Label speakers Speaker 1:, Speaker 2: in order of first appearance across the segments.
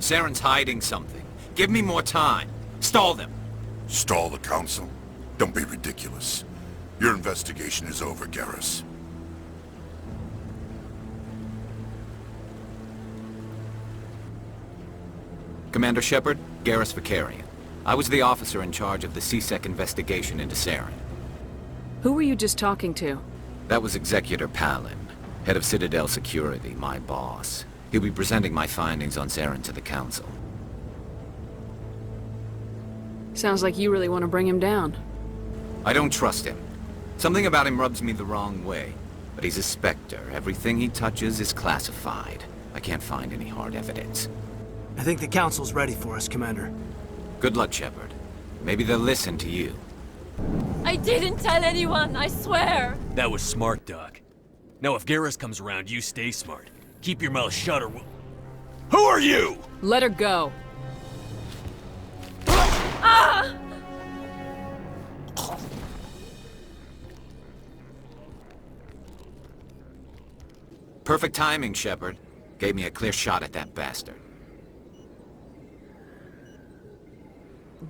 Speaker 1: Saren's hiding something. Give me more time. Stall them.
Speaker 2: Stall the Council? Don't be ridiculous. Your investigation is over, Garrus.
Speaker 1: Commander Shepard, Garrus Vicarian. I was the officer in charge of the C-Sec investigation into Saren.
Speaker 3: Who were you just talking to?
Speaker 1: That was Executor Palin, head of Citadel Security, my boss. He'll be presenting my findings on Saren to the Council.
Speaker 3: Sounds like you really want to bring him down.
Speaker 1: I don't trust him. Something about him rubs me the wrong way. But he's a Spectre. Everything he touches is classified. I can't find any hard evidence.
Speaker 4: I think the Council's ready for us, Commander.
Speaker 1: Good luck, Shepard. Maybe they'll listen to you.
Speaker 5: I didn't tell anyone, I swear!
Speaker 6: That was smart, Doc. Now if Garrus comes around, you stay smart. Keep your mouth shut or we'll... Who are you?!
Speaker 3: Let her go.
Speaker 5: Ah!
Speaker 1: Perfect timing, Shepard. Gave me a clear shot at that bastard.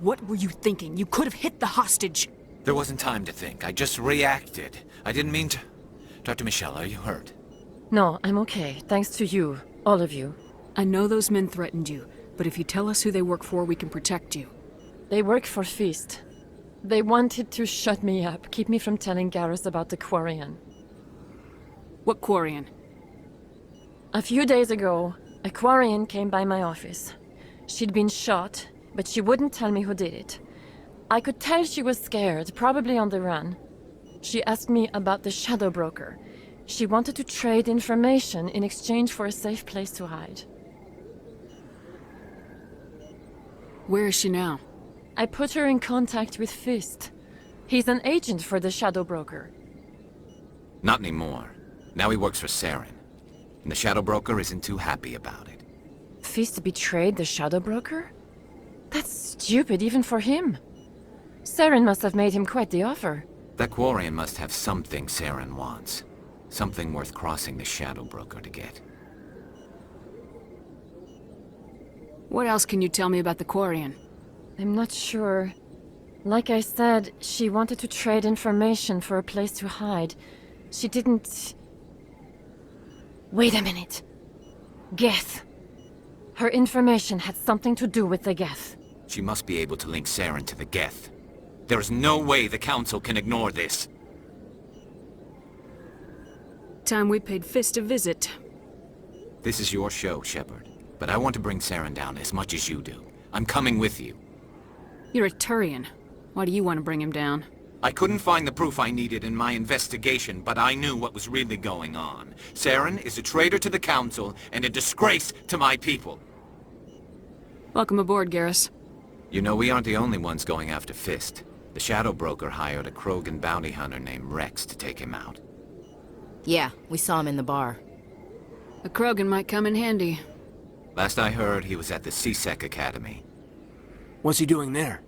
Speaker 3: What were you thinking? You could have hit the hostage.
Speaker 1: There wasn't time to think. I just reacted. I didn't mean to... Dr. Michelle, are you hurt?
Speaker 5: No, I'm okay. Thanks to you. All of you.
Speaker 3: I know those men threatened you, but if you tell us who they work for, we can protect you.
Speaker 5: They work for Feast. They wanted to shut me up, keep me from telling Garrus about the Quarian.
Speaker 3: What Quarian?
Speaker 5: A few days ago, a Quarian came by my office. She'd been shot, but she wouldn't tell me who did it. I could tell she was scared, probably on the run. She asked me about the Shadow Broker. She wanted to trade information in exchange for a safe place to hide.
Speaker 3: Where is she now?
Speaker 5: I put her in contact with Fist. He's an agent for the Shadow Broker.
Speaker 1: Not anymore. Now he works for Saren. And the Shadow Broker isn't too happy about it.
Speaker 5: Fist betrayed the Shadow Broker? That's stupid even for him. Saren must have made him quite the offer.
Speaker 1: That Quarian must have something Saren wants. Something worth crossing the Shadow Broker to get.
Speaker 3: What else can you tell me about the Quarian?
Speaker 5: I'm not sure. Like I said, she wanted to trade information for a place to hide. She didn't... Wait a minute. Geth. Her information had something to do with the Geth.
Speaker 1: She must be able to link Saren to the Geth. There is no way the Council can ignore this.
Speaker 3: Time we paid Fist a visit.
Speaker 1: This is your show, Shepard. But I want to bring Saren down as much as you do. I'm coming with you.
Speaker 3: You're a Turian. Why do you want to bring him down?
Speaker 1: I couldn't find the proof I needed in my investigation, but I knew what was really going on. Saren is a traitor to the Council and a disgrace to my people.
Speaker 3: Welcome aboard, Garrus.
Speaker 1: You know, we aren't the only ones going after Fist. The Shadow Broker hired a Krogan bounty hunter named Rex to take him out.
Speaker 7: Yeah, we saw him in the bar.
Speaker 3: A Krogan might come in handy.
Speaker 1: Last I heard, he was at the C-Sec Academy.
Speaker 4: What's he doing there?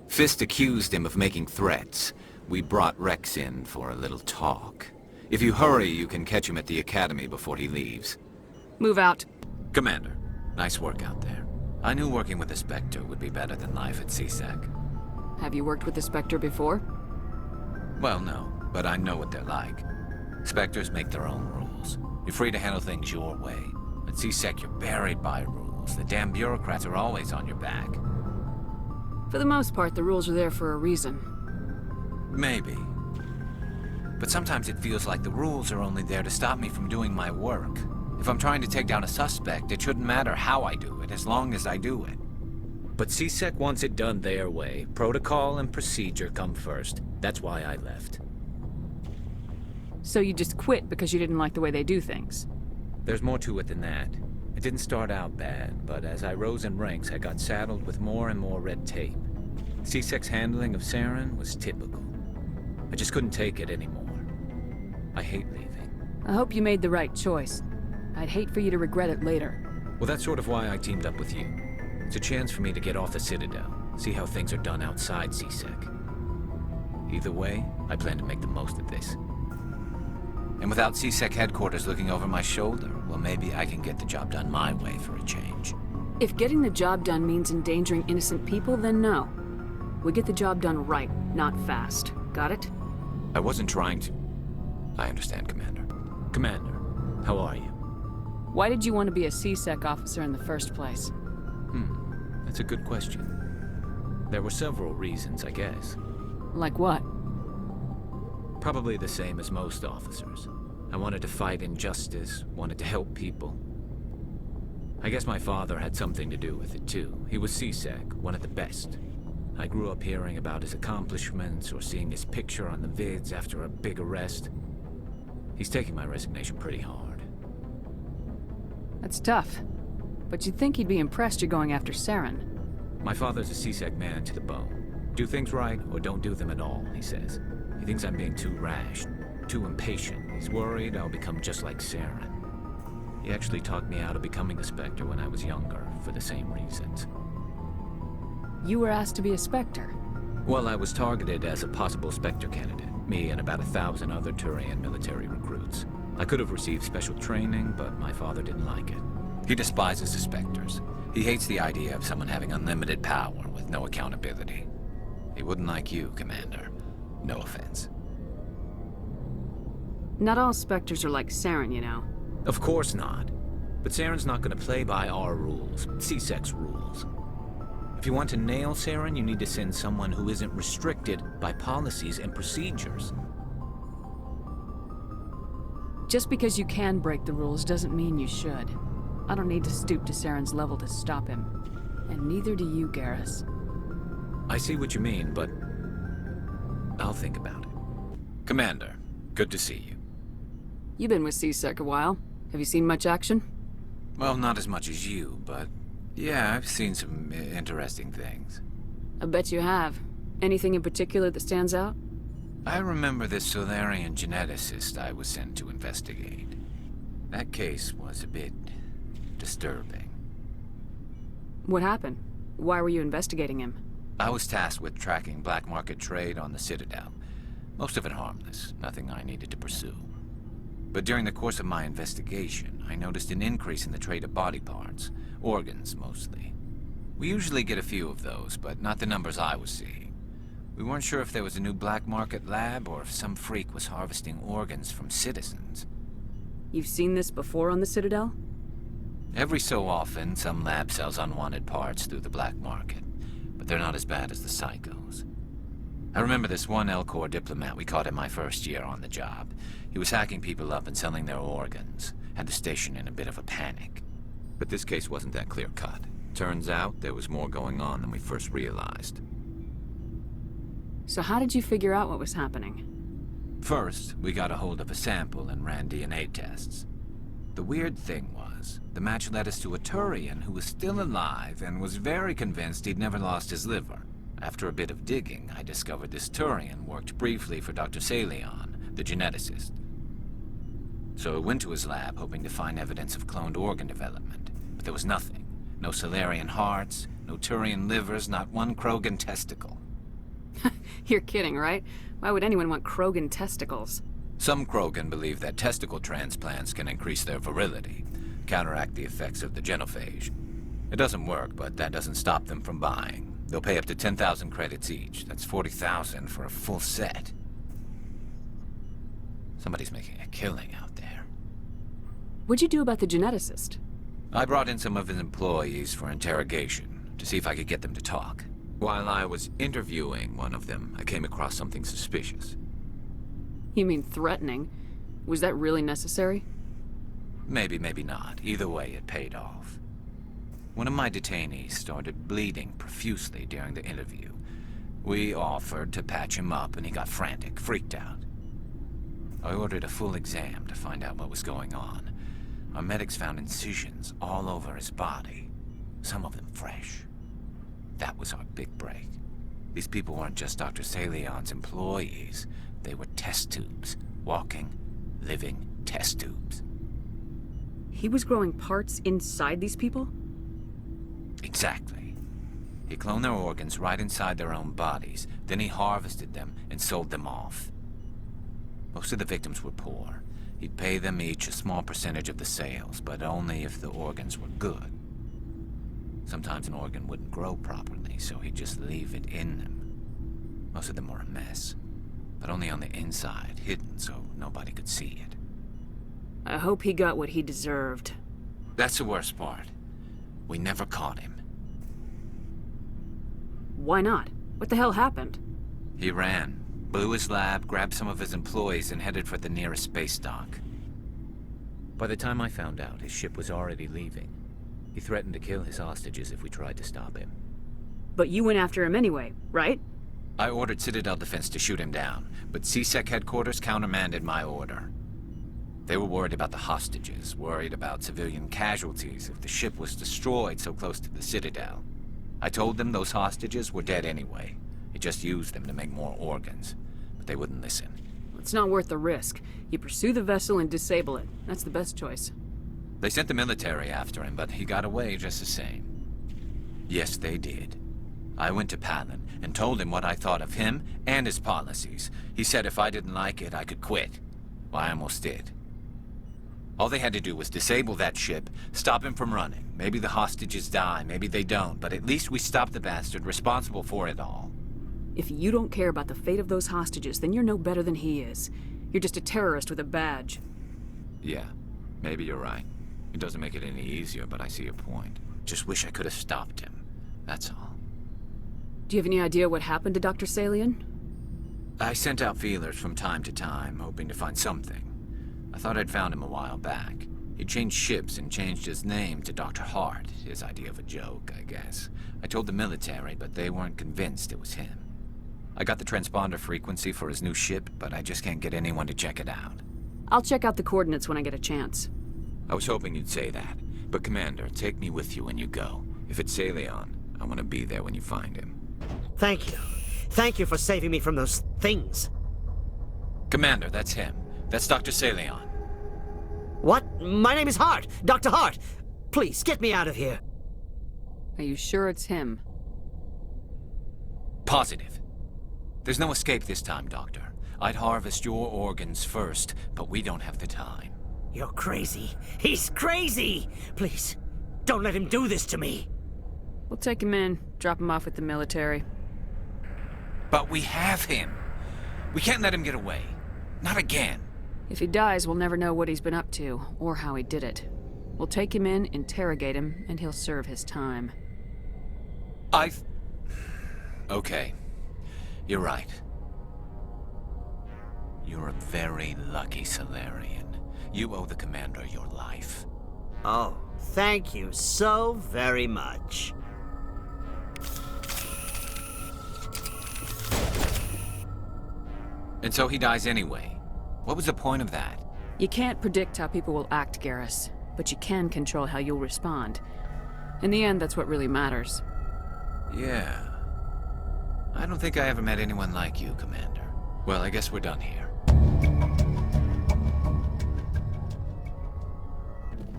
Speaker 1: Fist accused him of making threats. We brought Rex in for a little talk. If you hurry, you can catch him at the Academy before he leaves.
Speaker 3: Move out.
Speaker 1: Commander, nice work out there. I knew working with a Spectre would be better than life at C-Sec.
Speaker 3: Have you worked with the Spectre before?
Speaker 1: Well, no, but I know what they're like. Spectres make their own rules. You're free to handle things your way. At C-Sec, you're buried by rules. The damn bureaucrats are always on your back.
Speaker 3: For the most part, the rules are there for a reason.
Speaker 1: Maybe. But sometimes it feels like the rules are only there to stop me from doing my work. If I'm trying to take down a suspect, it shouldn't matter how I do it, as long as I do it. But C-Sec wants it done their way. Protocol and procedure come first. That's why I left.
Speaker 3: So you just quit because you didn't like the way they do things?
Speaker 1: There's more to it than that. It didn't start out bad, but as I rose in ranks, I got saddled with more and more red tape. C-Sec's handling of Saren was typical. I just couldn't take it anymore. I hate leaving.
Speaker 3: I hope you made the right choice. I'd hate for you to regret it later.
Speaker 1: Well, that's sort of why I teamed up with you. It's a chance for me to get off the Citadel, see how things are done outside C-Sec. Either way, I plan to make the most of this. And without C-Sec headquarters looking over my shoulder, well, maybe I can get the job done my way for a change.
Speaker 3: If getting the job done means endangering innocent people, then no. We get the job done right, not fast. Got it?
Speaker 1: I wasn't trying to... I understand, Commander. Commander, how are you?
Speaker 3: Why did you want to be a C-Sec officer in the first place?
Speaker 1: That's a good question. There were several reasons, I guess.
Speaker 3: Like what?
Speaker 1: Probably the same as most officers. I wanted to fight injustice, wanted to help people. I guess my father had something to do with it too. He was C-Sec, one of the best. I grew up hearing about his accomplishments or seeing his picture on the vids after a big arrest. He's taking my resignation pretty hard.
Speaker 3: That's tough. But you'd think he'd be impressed you're going after Saren.
Speaker 1: My father's a C-Sec man to the bone. Do things right or don't do them at all, he says. He thinks I'm being too rash, too impatient. He's worried I'll become just like Saren. He actually talked me out of becoming a Spectre when I was younger, for the same reasons.
Speaker 3: You were asked to be a Spectre.
Speaker 1: Well, I was targeted as a possible Spectre candidate. Me and about 1,000 other Turian military recruits. I could have received special training, but my father didn't like it. He despises the Spectres. He hates the idea of someone having unlimited power with no accountability. He wouldn't like you, Commander. No offense.
Speaker 3: Not all Spectres are like Saren, you know.
Speaker 1: Of course not. But Saren's not going to play by our rules, C-Sec's rules. If you want to nail Saren, you need to send someone who isn't restricted by policies and procedures.
Speaker 3: Just because you can break the rules doesn't mean you should. I don't need to stoop to Saren's level to stop him. And neither do you, Garrus.
Speaker 1: I see what you mean, but I'll think about it. Commander, good to see you.
Speaker 3: You've been with C-Sec a while. Have you seen much action?
Speaker 1: Well, not as much as you, but yeah, I've seen some interesting things.
Speaker 3: I bet you have. Anything in particular that stands out?
Speaker 1: I remember this Solarian geneticist I was sent to investigate. That case was a bit disturbing.
Speaker 3: What happened? Why were you investigating him?
Speaker 1: I was tasked with tracking black market trade on the Citadel. Most of it harmless, nothing I needed to pursue. But during the course of my investigation, I noticed an increase in the trade of body parts, organs mostly. We usually get a few of those, but not the numbers I was seeing. We weren't sure if there was a new black market lab or if some freak was harvesting organs from citizens.
Speaker 3: You've seen this before on the Citadel?
Speaker 1: Every so often, some lab sells unwanted parts through the black market, but they're not as bad as the psychos. I remember this one L-Corps diplomat we caught in my first year on the job. He was hacking people up and selling their organs, had the station in a bit of a panic. But this case wasn't that clear-cut. Turns out there was more going on than we first realized.
Speaker 3: So how did you figure out what was happening?
Speaker 1: First, we got a hold of a sample and ran DNA tests. The weird thing was, the match led us to a Turian who was still alive and was very convinced he'd never lost his liver. After a bit of digging, I discovered this Turian worked briefly for Dr. Salion, the geneticist. So I went to his lab hoping to find evidence of cloned organ development, but there was nothing. No Solarian hearts, no Turian livers, not one Krogan testicle.
Speaker 3: You're kidding, right? Why would anyone want Krogan testicles?
Speaker 1: Some Krogan believe that testicle transplants can increase their virility, counteract the effects of the genophage. It doesn't work, but that doesn't stop them from buying. They'll pay up to 10,000 credits each. That's 40,000 for a full set. Somebody's making a killing out there.
Speaker 3: What'd you do about the geneticist?
Speaker 1: I brought in some of his employees for interrogation, to see if I could get them to talk. While I was interviewing one of them, I came across something suspicious.
Speaker 3: You mean threatening? Was that really necessary?
Speaker 1: Maybe, maybe not. Either way, it paid off. One of my detainees started bleeding profusely during the interview. We offered to patch him up, and he got frantic, freaked out. I ordered a full exam to find out what was going on. Our medics found incisions all over his body, some of them fresh. That was our big break. These people weren't just Dr. Salion's employees. They were test tubes. Walking, living test tubes.
Speaker 3: He was growing parts inside these people?
Speaker 1: Exactly. He cloned their organs right inside their own bodies. Then he harvested them and sold them off. Most of the victims were poor. He'd pay them each a small percentage of the sales, but only if the organs were good. Sometimes an organ wouldn't grow properly, so he'd just leave it in them. Most of them were a mess, but only on the inside, hidden so nobody could see it.
Speaker 3: I hope he got what he deserved.
Speaker 1: That's the worst part. We never caught him.
Speaker 3: Why not? What the hell happened?
Speaker 1: He ran, blew his lab, grabbed some of his employees, and headed for the nearest space dock. By the time I found out, his ship was already leaving. He threatened to kill his hostages if we tried to stop him.
Speaker 3: But you went after him anyway, right?
Speaker 1: I ordered Citadel Defense to shoot him down, but CSEC headquarters countermanded my order. They were worried about the hostages, worried about civilian casualties if the ship was destroyed so close to the Citadel. I told them those hostages were dead anyway. He just used them to make more organs, but they wouldn't listen.
Speaker 3: It's not worth the risk. You pursue the vessel and disable it. That's the best choice.
Speaker 1: They sent the military after him, but he got away just the same. Yes, they did. I went to Palin and told him what I thought of him and his policies. He said if I didn't like it, I could quit. Well, I almost did. All they had to do was disable that ship, stop him from running. Maybe the hostages die, maybe they don't, but at least we stopped the bastard responsible for it all.
Speaker 3: If you don't care about the fate of those hostages, then you're no better than he is. You're just a terrorist with a badge.
Speaker 1: Yeah, maybe you're right. It doesn't make it any easier, but I see your point. Just wish I could have stopped him. That's all.
Speaker 3: Do you have any idea what happened to Dr. Salian?
Speaker 1: I sent out feelers from time to time, hoping to find something. I thought I'd found him a while back. He changed ships and changed his name to Dr. Hart, his idea of a joke, I guess. I told the military, but they weren't convinced it was him. I got the transponder frequency for his new ship, but I just can't get anyone to check it out.
Speaker 3: I'll check out the coordinates when I get a chance.
Speaker 1: I was hoping you'd say that. But Commander, take me with you when you go. If it's Salion, I want to be there when you find him.
Speaker 4: Thank you. Thank you for saving me from those things.
Speaker 1: Commander, that's him. That's Dr. Salion.
Speaker 4: What? My name is Hart. Dr. Hart. Please, get me out of here.
Speaker 3: Are you sure it's him?
Speaker 1: Positive. There's no escape this time, Doctor. I'd harvest your organs first, but we don't have the time.
Speaker 4: You're crazy. He's crazy! Please, don't let him do this to me.
Speaker 3: We'll take him in, drop him off with the military.
Speaker 1: But we have him. We can't let him get away. Not again.
Speaker 3: If he dies, we'll never know what he's been up to, or how he did it. We'll take him in, interrogate him, and he'll serve his time.
Speaker 1: Okay. You're right. You're a very lucky Solarian. You owe the Commander your life.
Speaker 4: Oh, thank you so very much.
Speaker 1: And so he dies anyway. What was the point of that?
Speaker 3: You can't predict how people will act, Garrus, but you can control how you'll respond. In the end, that's what really matters.
Speaker 1: Yeah. I don't think I ever met anyone like you, Commander. Well, I guess we're done here.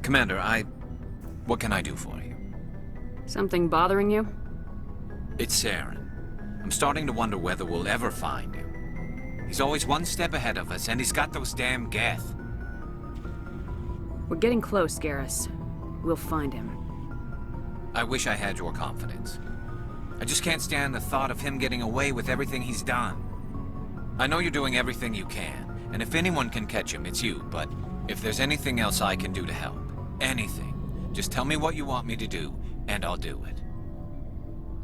Speaker 1: Commander, what can I do for you?
Speaker 3: Something bothering you?
Speaker 1: It's Saren. I'm starting to wonder whether we'll ever find him. He's always one step ahead of us, and he's got those damn Geth.
Speaker 3: We're getting close, Garrus. We'll find him.
Speaker 1: I wish I had your confidence. I just can't stand the thought of him getting away with everything he's done. I know you're doing everything you can, and if anyone can catch him, it's you, but if there's anything else I can do to help, anything, just tell me what you want me to do, and I'll do it.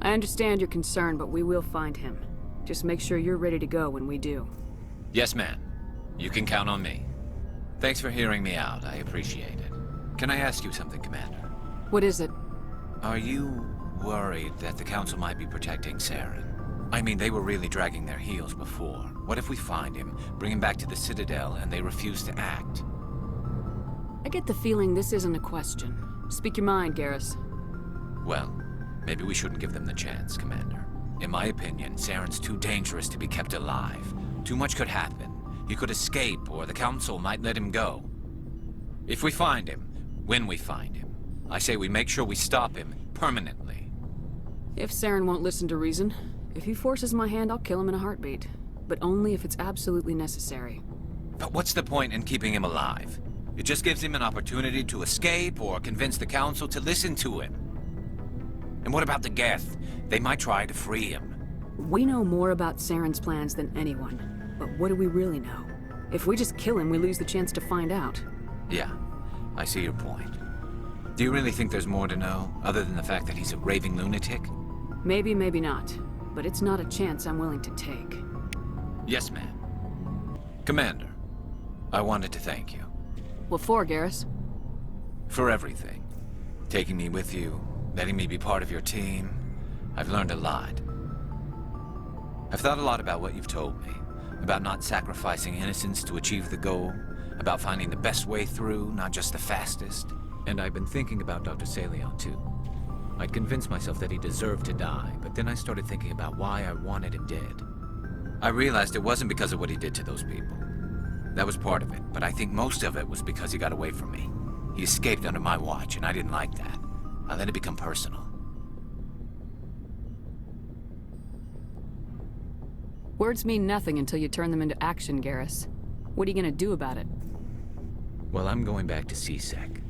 Speaker 3: I understand your concern, but we will find him. Just make sure you're ready to go when we do.
Speaker 1: Yes, ma'am. You can count on me. Thanks for hearing me out. I appreciate it. Can I ask you something, Commander?
Speaker 3: What is it?
Speaker 1: Are you worried that the Council might be protecting Saren? I mean, they were really dragging their heels before. What if we find him, bring him back to the Citadel, and they refuse to act?
Speaker 3: I get the feeling this isn't a question. Speak your mind, Garrus.
Speaker 1: Well, maybe we shouldn't give them the chance, Commander. In my opinion, Saren's too dangerous to be kept alive. Too much could happen. He could escape, or the Council might let him go. If we find him, when we find him, I say we make sure we stop him permanently.
Speaker 3: If Saren won't listen to reason, if he forces my hand, I'll kill him in a heartbeat. But only if it's absolutely necessary.
Speaker 1: But what's the point in keeping him alive? It just gives him an opportunity to escape or convince the council to listen to him. And what about the Geth? They might try to free him.
Speaker 3: We know more about Saren's plans than anyone, but what do we really know? If we just kill him, we lose the chance to find out.
Speaker 1: Yeah, I see your point. Do you really think there's more to know, other than the fact that he's a raving lunatic?
Speaker 3: Maybe, maybe not. But it's not a chance I'm willing to take.
Speaker 1: Yes, ma'am. Commander, I wanted to thank you.
Speaker 3: What for, Garrus?
Speaker 1: For everything. Taking me with you, letting me be part of your team. I've learned a lot. I've thought a lot about what you've told me. About not sacrificing innocence to achieve the goal. About finding the best way through, not just the fastest. And I've been thinking about Dr. Salion, too. I'd convinced myself that he deserved to die, but then I started thinking about why I wanted him dead. I realized it wasn't because of what he did to those people. That was part of it, but I think most of it was because he got away from me. He escaped under my watch, and I didn't like that. I let it become personal.
Speaker 3: Words mean nothing until you turn them into action, Garrus. What are you gonna do about it?
Speaker 1: Well, I'm going back to C-Sec.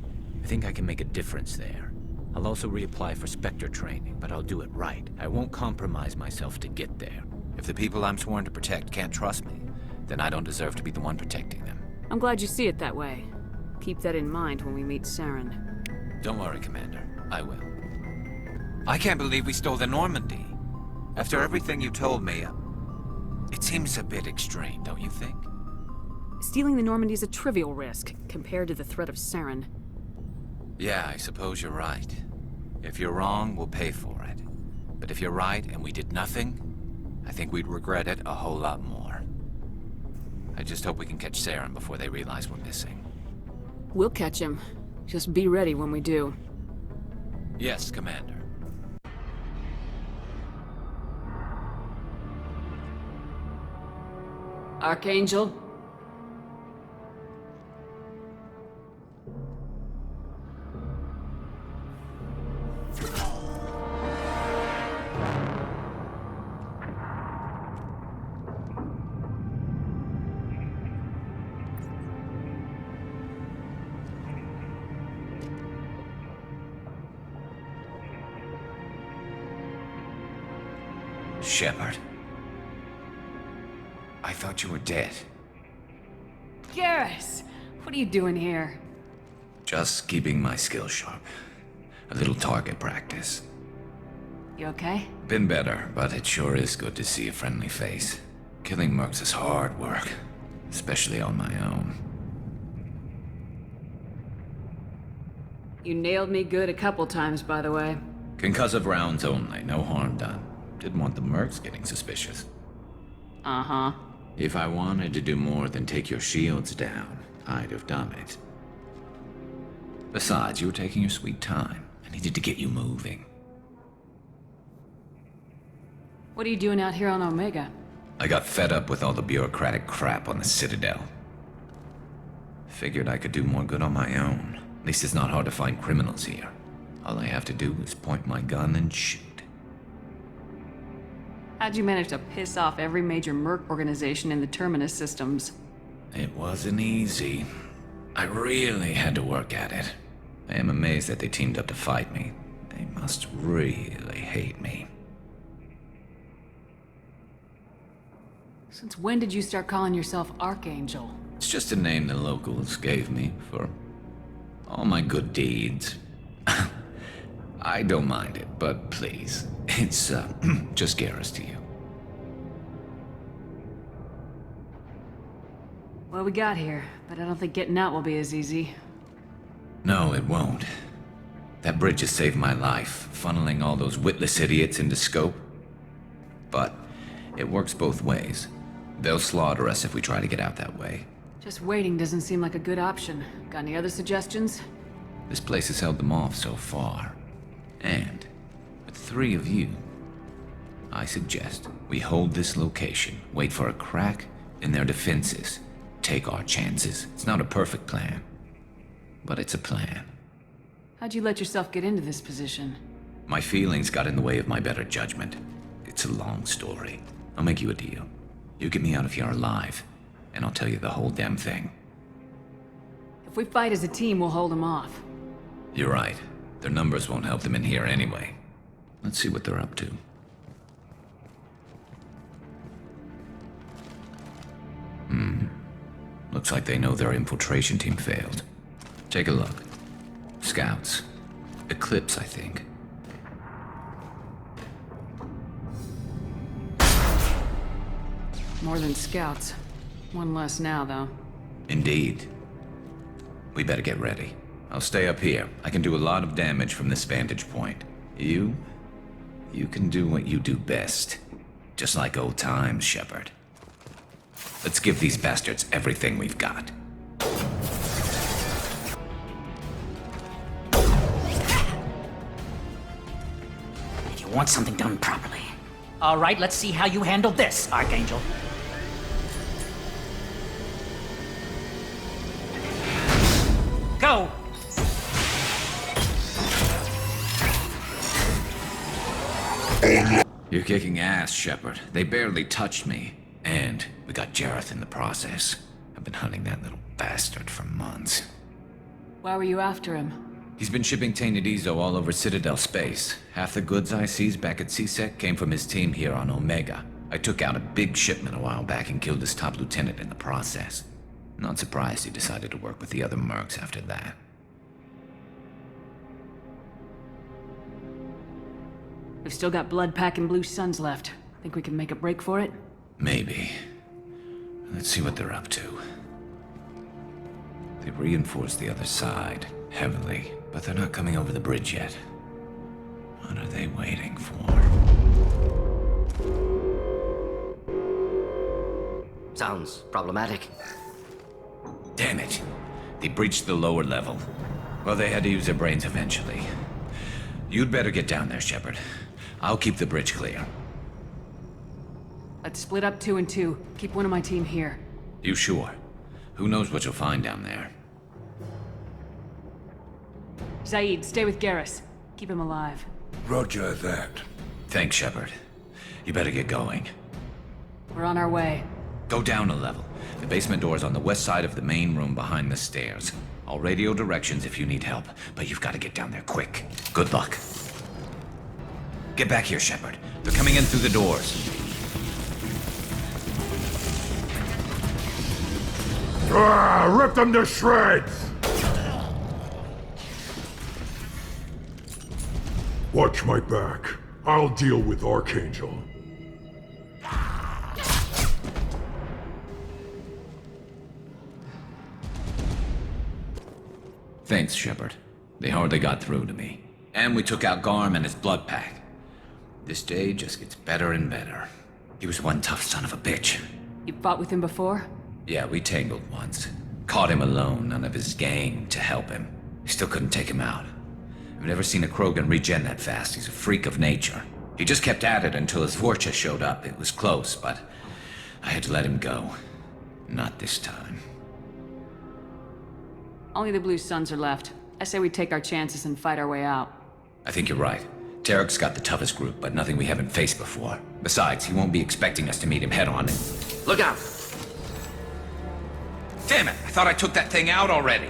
Speaker 1: I think I can make a difference there. I'll also reapply for Spectre training, but I'll do it right. I won't compromise myself to get there. If the people I'm sworn to protect can't trust me, then I don't deserve to be the one protecting them.
Speaker 3: I'm glad you see it that way. Keep that in mind when we meet Saren.
Speaker 1: Don't worry, Commander. I will. I can't believe we stole the Normandy. After everything you told me, it seems a bit extreme, don't you think?
Speaker 3: Stealing the Normandy is a trivial risk compared to the threat of Saren.
Speaker 1: Yeah, I suppose you're right. If you're wrong, we'll pay for it. But if you're right and we did nothing, I think we'd regret it a whole lot more. I just hope we can catch Saren before they realize we're missing.
Speaker 3: We'll catch him. Just be ready when we do.
Speaker 1: Yes, Commander.
Speaker 3: Archangel?
Speaker 1: Shepard. I thought you were dead.
Speaker 3: Garrus! What are you doing here?
Speaker 1: Just keeping my skills sharp. A little target practice.
Speaker 3: You okay?
Speaker 1: Been better, but it sure is good to see a friendly face. Killing mercs is hard work, especially on my own.
Speaker 3: You nailed me good a couple times, by the way.
Speaker 1: Concussive rounds only, no harm done. Didn't want the mercs getting suspicious.
Speaker 3: Uh-huh.
Speaker 1: If I wanted to do more than take your shields down, I'd have done it. Besides, you were taking your sweet time. I needed to get you moving.
Speaker 3: What are you doing out here on Omega?
Speaker 1: I got fed up with all the bureaucratic crap on the Citadel. Figured I could do more good on my own. At least it's not hard to find criminals here. All I have to do is point my gun and shoot.
Speaker 3: How'd you manage to piss off every major merc organization in the Terminus systems?
Speaker 1: It wasn't easy. I really had to work at it. I am amazed that they teamed up to fight me. They must really hate me.
Speaker 3: Since when did you start calling yourself Archangel?
Speaker 1: It's just a name the locals gave me for all my good deeds. I don't mind it, but please, it's just Garrus to you.
Speaker 3: Well, we got here, but I don't think getting out will be as easy.
Speaker 1: No, it won't. That bridge has saved my life, funneling all those witless idiots into scope. But it works both ways. They'll slaughter us if we try to get out that way.
Speaker 3: Just waiting doesn't seem like a good option. Got any other suggestions?
Speaker 1: This place has held them off so far. And with 3 of you, I suggest we hold this location, wait for a crack in their defenses, take our chances. It's not a perfect plan, but it's a plan.
Speaker 3: How'd you let yourself get into this position?
Speaker 1: My feelings got in the way of my better judgment. It's a long story. I'll make you a deal. You get me out of here alive, and I'll tell you the whole damn thing.
Speaker 3: If we fight as a team, we'll hold them off.
Speaker 1: You're right. Their numbers won't help them in here anyway. Let's see what they're up to. Looks like they know their infiltration team failed. Take a look. Scouts. Eclipse, I think.
Speaker 3: More than scouts. One less now, though.
Speaker 1: Indeed. We better get ready. I'll stay up here. I can do a lot of damage from this vantage point. You can do what you do best. Just like old times, Shepard. Let's give these bastards everything we've got.
Speaker 4: You want something done properly. All right, let's see how you handle this, Archangel. Go!
Speaker 1: You're kicking ass, Shepard. They barely touched me. And we got Garrus in the process. I've been hunting that little bastard for months.
Speaker 3: Why were you after him?
Speaker 1: He's been shipping tainted Ezo all over Citadel space. Half the goods I seized back at CSEC came from his team here on Omega. I took out a big shipment a while back and killed his top lieutenant in the process. Not surprised he decided to work with the other mercs after that.
Speaker 3: We've still got blood packing blue suns left. Think we can make a break for it?
Speaker 1: Maybe. Let's see what they're up to. They've reinforced the other side, heavily, but they're not coming over the bridge yet. What are they waiting for?
Speaker 8: Sounds problematic.
Speaker 1: Damn it! They breached the lower level. Well, they had to use their brains eventually. You'd better get down there, Shepard. I'll keep the bridge clear.
Speaker 3: Let's split up 2 and 2. Keep one of my team here.
Speaker 1: You sure? Who knows what you'll find down there?
Speaker 3: Zaid, stay with Garrus. Keep him alive.
Speaker 2: Roger that.
Speaker 1: Thanks, Shepard. You better get going.
Speaker 3: We're on our way.
Speaker 1: Go down a level. The basement door's on the west side of the main room behind the stairs. I'll radio directions if you need help, but you've got to get down there quick. Good luck. Get back here, Shepard. They're coming in through the doors.
Speaker 2: Rip them to shreds!
Speaker 9: Watch my back. I'll deal with Archangel.
Speaker 1: Thanks, Shepard. They hardly got through to me. And we took out Garm and his blood pack. This day just gets better and better. He was one tough son of a bitch.
Speaker 3: You fought with him before?
Speaker 1: Yeah, we tangled once. Caught him alone, none of his gang to help him. Still couldn't take him out. I've never seen a Krogan regen that fast. He's a freak of nature. He just kept at it until his Vorcha showed up. It was close, but I had to let him go. Not this time.
Speaker 3: Only the blue suns are left. I say we take our chances and fight our way out.
Speaker 1: I think you're right. Tarek's got the toughest group, but nothing we haven't faced before. Besides, he won't be expecting us to meet him head-on and...
Speaker 8: Look out!
Speaker 1: Damn it! I thought I took that thing out already!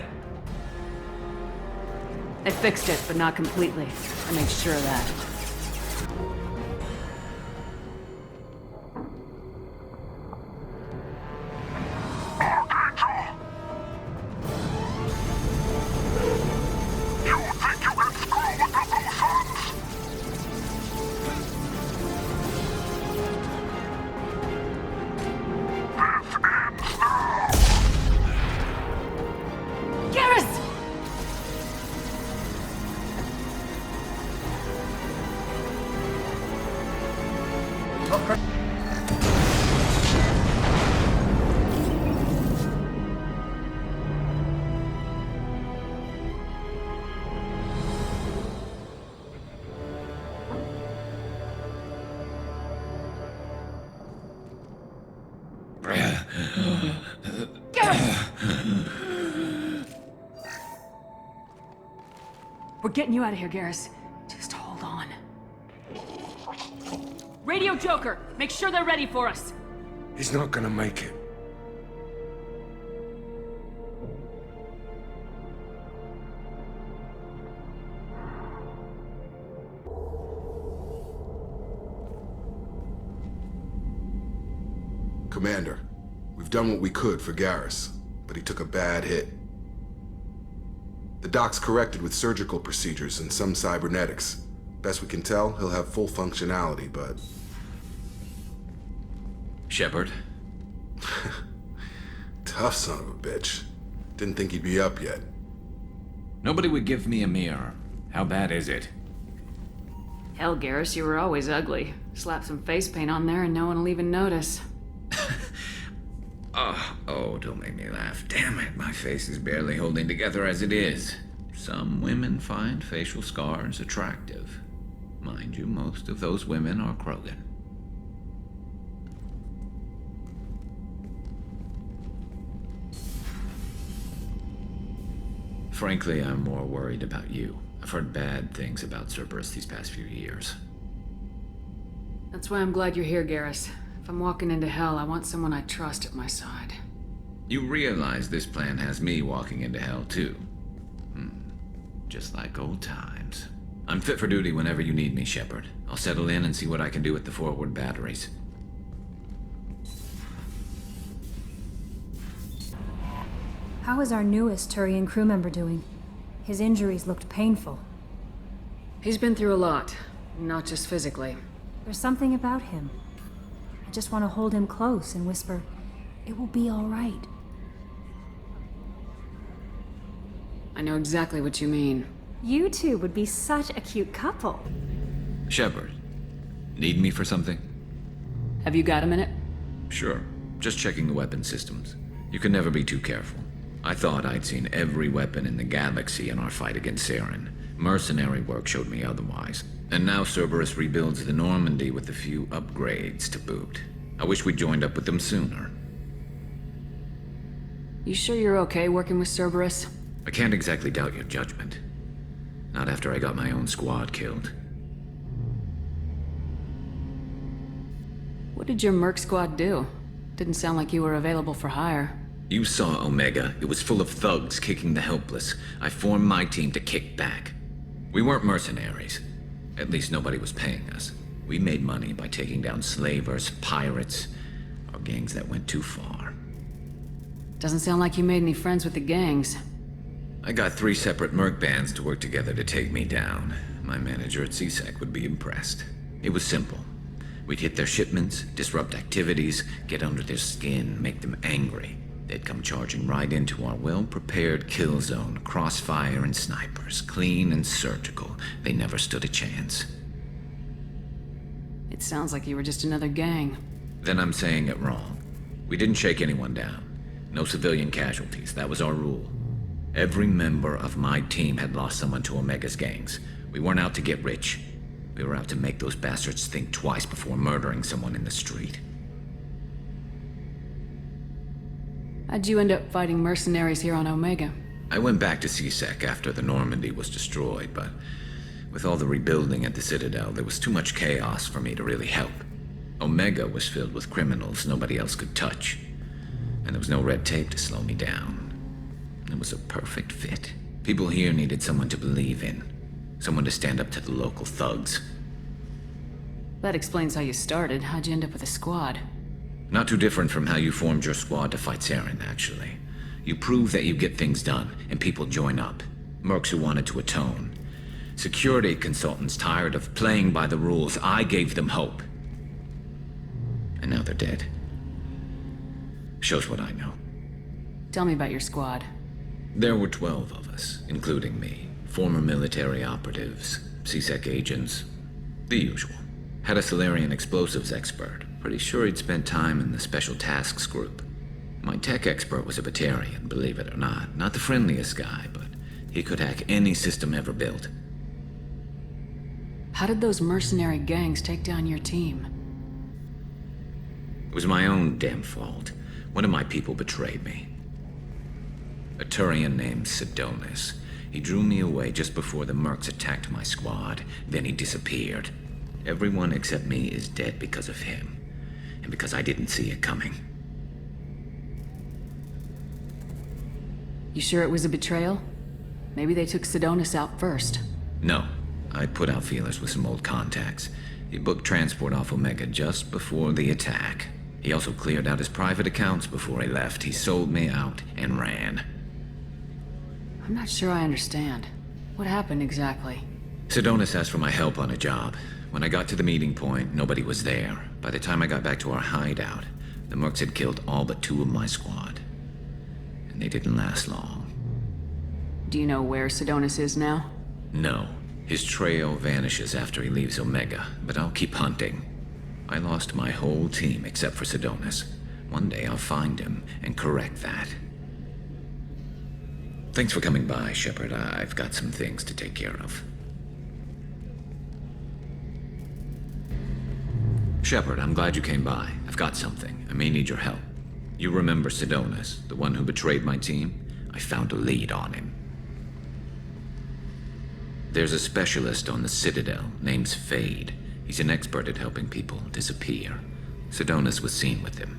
Speaker 3: They fixed it, but not completely. I made sure of that. We're getting you out of here, Garrus. Just hold on. Radio Joker! Make sure they're ready for us!
Speaker 9: He's not gonna make it.
Speaker 10: Commander, we've done what we could for Garrus, but he took a bad hit. The doc's corrected with surgical procedures and some cybernetics. Best we can tell, he'll have full functionality, but...
Speaker 1: Shepard?
Speaker 10: Tough son of a bitch. Didn't think he'd be up yet.
Speaker 1: Nobody would give me a mirror. How bad is it?
Speaker 3: Hell, Garrus, you were always ugly. Slap some face paint on there and no one will even notice.
Speaker 1: Oh, don't make me laugh. Damn it, my face is barely holding together as it is. Some women find facial scars attractive. Mind you, most of those women are Krogan. Frankly, I'm more worried about you. I've heard bad things about Cerberus these past few years.
Speaker 3: That's why I'm glad you're here, Garrus. If I'm walking into hell, I want someone I trust at my side.
Speaker 1: You realize this plan has me walking into hell, too. Just like old times. I'm fit for duty whenever you need me, Shepard. I'll settle in and see what I can do with the forward batteries.
Speaker 11: How is our newest Turian crew member doing? His injuries looked painful.
Speaker 3: He's been through a lot, not just physically.
Speaker 11: There's something about him. I just want to hold him close and whisper, "It will be all right."
Speaker 3: I know exactly what you mean.
Speaker 11: You two would be such a cute couple.
Speaker 1: Shepard, need me for something?
Speaker 3: Have you got a minute?
Speaker 1: Sure. Just checking the weapon systems. You can never be too careful. I thought I'd seen every weapon in the galaxy in our fight against Saren. Mercenary work showed me otherwise. And now Cerberus rebuilds the Normandy with a few upgrades to boot. I wish we'd joined up with them sooner.
Speaker 3: You sure you're okay working with Cerberus?
Speaker 1: I can't exactly doubt your judgment. Not after I got my own squad killed.
Speaker 3: What did your merc squad do? Didn't sound like you were available for hire.
Speaker 1: You saw Omega. It was full of thugs kicking the helpless. I formed my team to kick back. We weren't mercenaries. At least nobody was paying us. We made money by taking down slavers, pirates, or gangs that went too far.
Speaker 3: Doesn't sound like you made any friends with the gangs.
Speaker 1: I got 3 separate merc bands to work together to take me down. My manager at CSEC would be impressed. It was simple. We'd hit their shipments, disrupt activities, get under their skin, make them angry. They'd come charging right into our well-prepared kill zone, crossfire and snipers, clean and surgical. They never stood a chance.
Speaker 3: It sounds like you were just another gang.
Speaker 1: Then I'm saying it wrong. We didn't shake anyone down. No civilian casualties, that was our rule. Every member of my team had lost someone to Omega's gangs. We weren't out to get rich. We were out to make those bastards think twice before murdering someone in the street.
Speaker 3: How'd you end up fighting mercenaries here on Omega?
Speaker 1: I went back to CSEC after the Normandy was destroyed, but with all the rebuilding at the Citadel, there was too much chaos for me to really help. Omega was filled with criminals nobody else could touch, and there was no red tape to slow me down. It was a perfect fit. People here needed someone to believe in, someone to stand up to the local thugs.
Speaker 3: That explains how you started. How'd you end up with a squad?
Speaker 1: Not too different from how you formed your squad to fight Saren, actually. You prove that you get things done, and people join up. Mercs who wanted to atone. Security consultants tired of playing by the rules. I gave them hope. And now they're dead. Shows what I know.
Speaker 3: Tell me about your squad.
Speaker 1: There were 12 of us, including me. Former military operatives, CSEC agents, the usual. Had a Solarian explosives expert. Pretty sure he'd spent time in the Special Tasks group. My tech expert was a Batarian, believe it or not. Not the friendliest guy, but he could hack any system ever built.
Speaker 3: How did those mercenary gangs take down your team?
Speaker 1: It was my own damn fault. One of my people betrayed me. A Turian named Sidonis. He drew me away just before the mercs attacked my squad. Then he disappeared. Everyone except me is dead because of him. And because I didn't see it coming.
Speaker 3: You sure it was a betrayal? Maybe they took Sidonis out first.
Speaker 1: No. I put out feelers with some old contacts. He booked transport off Omega just before the attack. He also cleared out his private accounts before he left. He sold me out and ran.
Speaker 3: I'm not sure I understand. What happened exactly?
Speaker 1: Sidonis asked for my help on a job. When I got to the meeting point, nobody was there. By the time I got back to our hideout, the mercs had killed all but 2 of my squad. And they didn't last long.
Speaker 3: Do you know where Sidonis is now?
Speaker 1: No. His trail vanishes after he leaves Omega, but I'll keep hunting. I lost my whole team except for Sidonis. One day I'll find him and correct that. Thanks for coming by, Shepard. I've got some things to take care of. Shepard, I'm glad you came by. I've got something. I may need your help. You remember Sidonis, the one who betrayed my team? I found a lead on him. There's a specialist on the Citadel named Fade. He's an expert at helping people disappear. Sidonis was seen with him.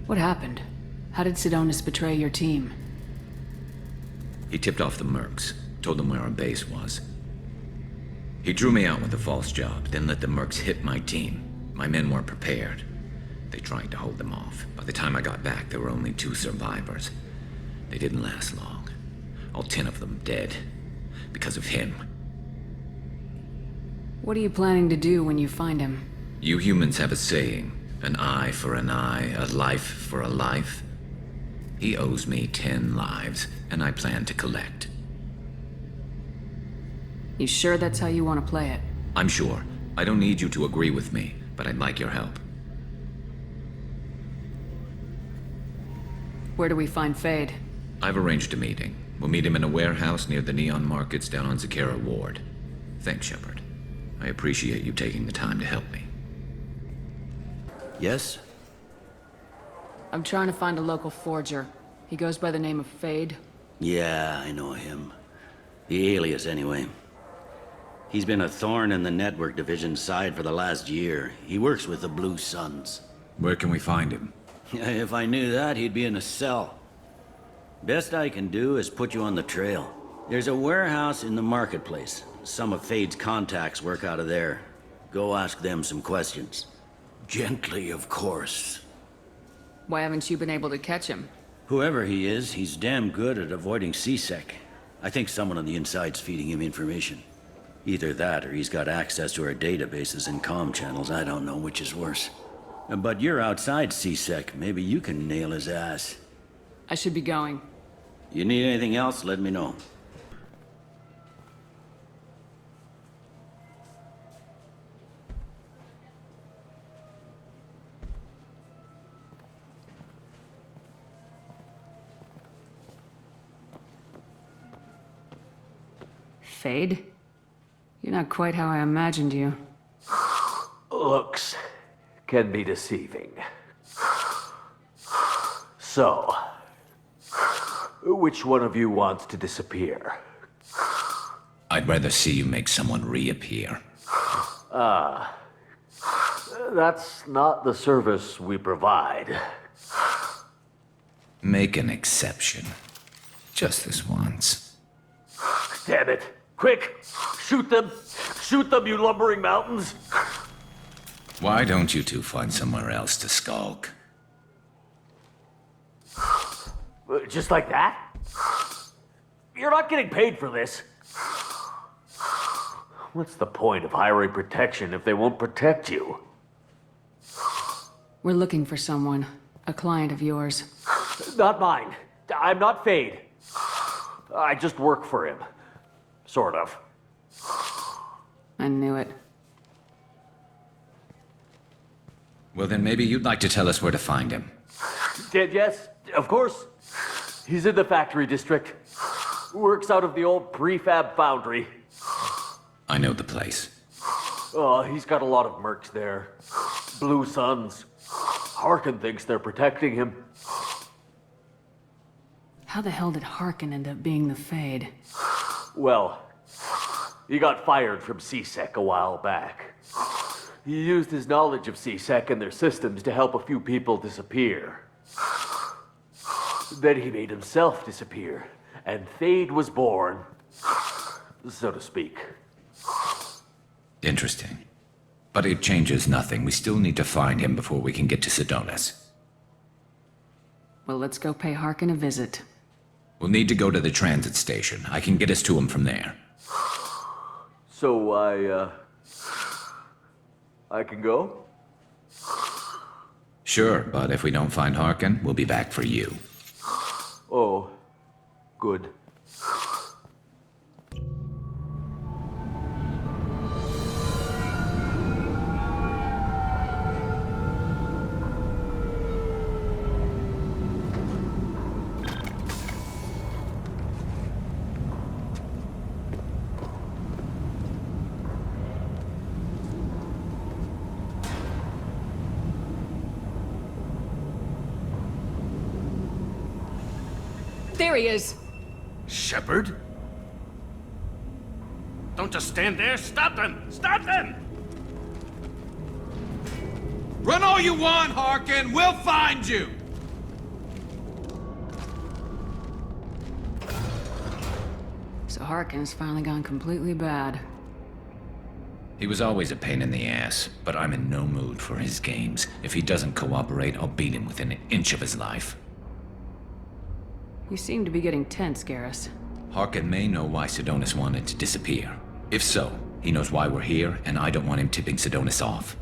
Speaker 3: What happened? How did Sidonis betray your team?
Speaker 1: He tipped off the mercs, told them where our base was. He drew me out with a false job, then let the mercs hit my team. My men weren't prepared. They tried to hold them off. By the time I got back, there were only 2 survivors. They didn't last long. All 10 of them dead. Because of him.
Speaker 3: What are you planning to do when you find him?
Speaker 1: You humans have a saying, an eye for an eye, a life for a life. He owes me 10 lives, and I plan to collect.
Speaker 3: You sure that's how you want to play it?
Speaker 1: I'm sure. I don't need you to agree with me, but I'd like your help.
Speaker 3: Where do we find Fade?
Speaker 1: I've arranged a meeting. We'll meet him in a warehouse near the Neon Markets down on Zakera Ward. Thanks, Shepard. I appreciate you taking the time to help me.
Speaker 8: Yes?
Speaker 3: I'm trying to find a local forger. He goes by the name of Fade.
Speaker 12: Yeah, I know him. The alias, anyway. He's been a thorn in the network division's side for the last year. He works with the Blue Suns.
Speaker 1: Where can we find him?
Speaker 12: If I knew that, he'd be in a cell. Best I can do is put you on the trail. There's a warehouse in the marketplace. Some of Fade's contacts work out of there. Go ask them some questions. Gently, of course.
Speaker 3: Why haven't you been able to catch him?
Speaker 12: Whoever he is, he's damn good at avoiding CSEC. I think someone on the inside's feeding him information. Either that, or he's got access to our databases and comm channels. I don't know which is worse. But you're outside CSEC. Maybe you can nail his ass.
Speaker 3: I should be going.
Speaker 12: You need anything else, let me know.
Speaker 3: Fade? You're not quite how I imagined you.
Speaker 13: Looks can be deceiving. So, which one of you wants to disappear?
Speaker 1: I'd rather see you make someone reappear.
Speaker 13: That's not the service we provide.
Speaker 1: Make an exception. Just this once.
Speaker 13: Damn it. Quick! Shoot them! Shoot them, you lumbering mountains!
Speaker 1: Why don't you two find somewhere else to skulk?
Speaker 13: Just like that? You're not getting paid for this. What's the point of hiring protection if they won't protect you?
Speaker 3: We're looking for someone. A client of yours.
Speaker 13: Not mine. I'm not Fade. I just work for him. Sort of.
Speaker 3: I knew it.
Speaker 1: Well, then maybe you'd like to tell us where to find him.
Speaker 13: Yes, of course. He's in the factory district. Works out of the old prefab foundry.
Speaker 1: I know the place.
Speaker 13: He's got a lot of mercs there. Blue Suns. Harkin thinks they're protecting him.
Speaker 3: How the hell did Harkin end up being the Fade?
Speaker 13: Well, he got fired from CSEC a while back. He used his knowledge of CSEC and their systems to help a few people disappear. Then he made himself disappear, and Fade was born, so to speak.
Speaker 1: Interesting. But it changes nothing. We still need to find him before we can get to Sidonis.
Speaker 3: Well, let's go pay Harkin a visit.
Speaker 1: We'll need to go to the transit station. I can get us to him from there.
Speaker 13: So I can go?
Speaker 1: Sure, but if we don't find Harkin, we'll be back for you.
Speaker 13: Oh, good.
Speaker 3: There he is!
Speaker 14: Shepard? Don't just stand there. Stop them! Stop them!
Speaker 1: Run all you want, Harkin! We'll find you!
Speaker 3: So Harkin's finally gone completely bad.
Speaker 1: He was always a pain in the ass, but I'm in no mood for his games. If he doesn't cooperate, I'll beat him within an inch of his life.
Speaker 3: You seem to be getting tense, Garrus.
Speaker 1: Harkin may know why Sidonis wanted to disappear. If so, he knows why we're here, and I don't want him tipping Sidonis off.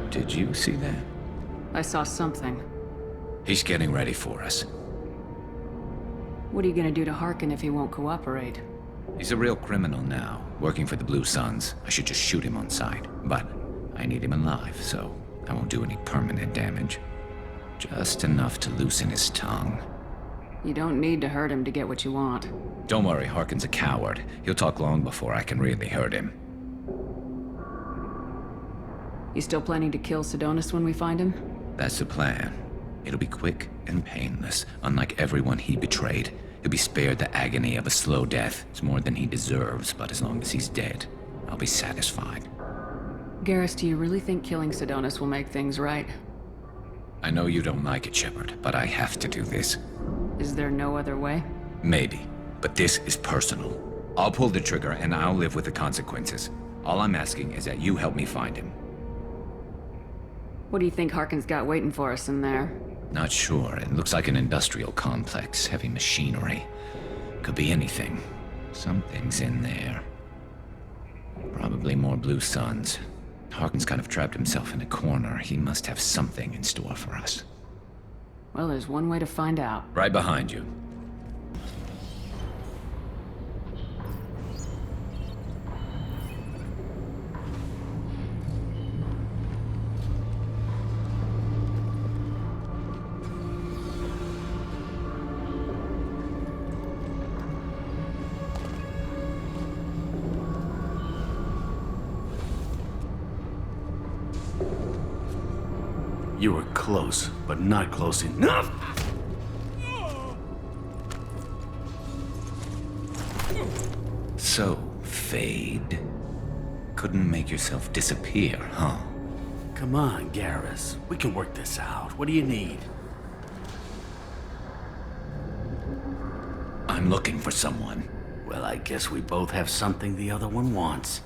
Speaker 1: Did you see that?
Speaker 3: I saw something.
Speaker 1: He's getting ready for us.
Speaker 3: What are you gonna do to Harkin if he won't cooperate?
Speaker 1: He's a real criminal now, working for the Blue Suns. I should just shoot him on sight. But I need him alive, so I won't do any permanent damage. Just enough to loosen his tongue.
Speaker 3: You don't need to hurt him to get what you want.
Speaker 1: Don't worry, Harkin's a coward. He'll talk long before I can really hurt him.
Speaker 3: You still planning to kill Sidonis when we find him?
Speaker 1: That's the plan. It'll be quick and painless, unlike everyone he betrayed. He'll be spared the agony of a slow death. It's more than he deserves, but as long as he's dead, I'll be satisfied.
Speaker 3: Garrus, do you really think killing Sidonis will make things right?
Speaker 1: I know you don't like it, Shepard, but I have to do this.
Speaker 3: Is there no other way?
Speaker 1: Maybe, but this is personal. I'll pull the trigger and I'll live with the consequences. All I'm asking is that you help me find him.
Speaker 3: What do you think Harkin's got waiting for us in there?
Speaker 1: Not sure. It looks like an industrial complex. Heavy machinery. Could be anything. Something's in there. Probably more Blue Suns. Harkin's kind of trapped himself in a corner. He must have something in store for us.
Speaker 3: Well, there's one way to find out.
Speaker 1: Right behind you.
Speaker 14: You were close, but not close enough.
Speaker 1: So, Fade. Couldn't make yourself disappear, huh?
Speaker 14: Come on, Garrus. We can work this out. What do you need?
Speaker 1: I'm looking for someone.
Speaker 14: Well, I guess we both have something the other one wants.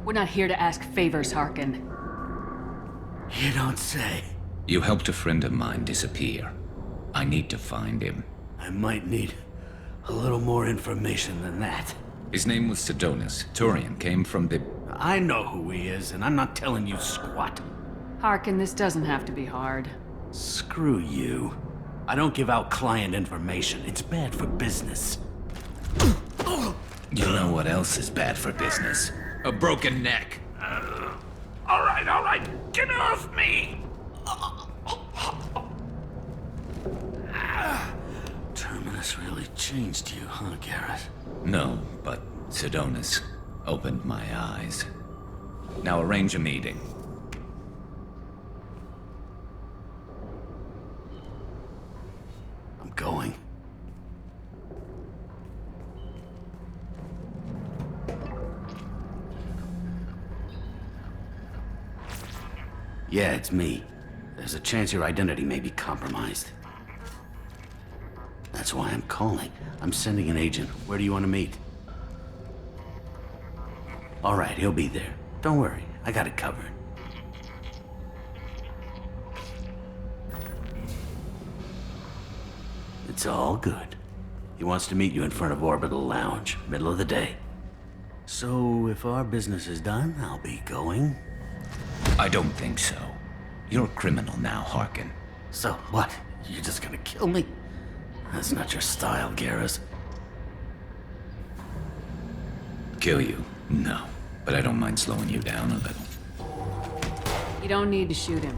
Speaker 3: We're not here to ask favors, Harkin.
Speaker 14: You don't say.
Speaker 1: You helped a friend of mine disappear. I need to find him.
Speaker 14: I might need a little more information than that.
Speaker 1: His name was Sidonis. Turian came from the...
Speaker 14: I know who he is, and I'm not telling you squat.
Speaker 3: Harkin, this doesn't have to be hard.
Speaker 14: Screw you. I don't give out client information. It's bad for business.
Speaker 1: You know what else is bad for business? A broken neck.
Speaker 14: All right. Get off me! Terminus really changed you, huh, Garrus?
Speaker 1: No, but Sidonis opened my eyes. Now arrange a meeting.
Speaker 14: I'm going. Yeah, it's me. There's a chance your identity may be compromised. That's why I'm calling. I'm sending an agent. Where do you want to meet? All right, he'll be there. Don't worry, I got it covered. It's all good. He wants to meet you in front of Orbital Lounge, middle of the day. So, if our business is done, I'll be going.
Speaker 1: I don't think so. You're a criminal now, Harkin.
Speaker 14: So, what? You're just gonna kill me? That's not your style, Garrus.
Speaker 1: Kill you? No. But I don't mind slowing you down a little.
Speaker 3: You don't need to shoot him.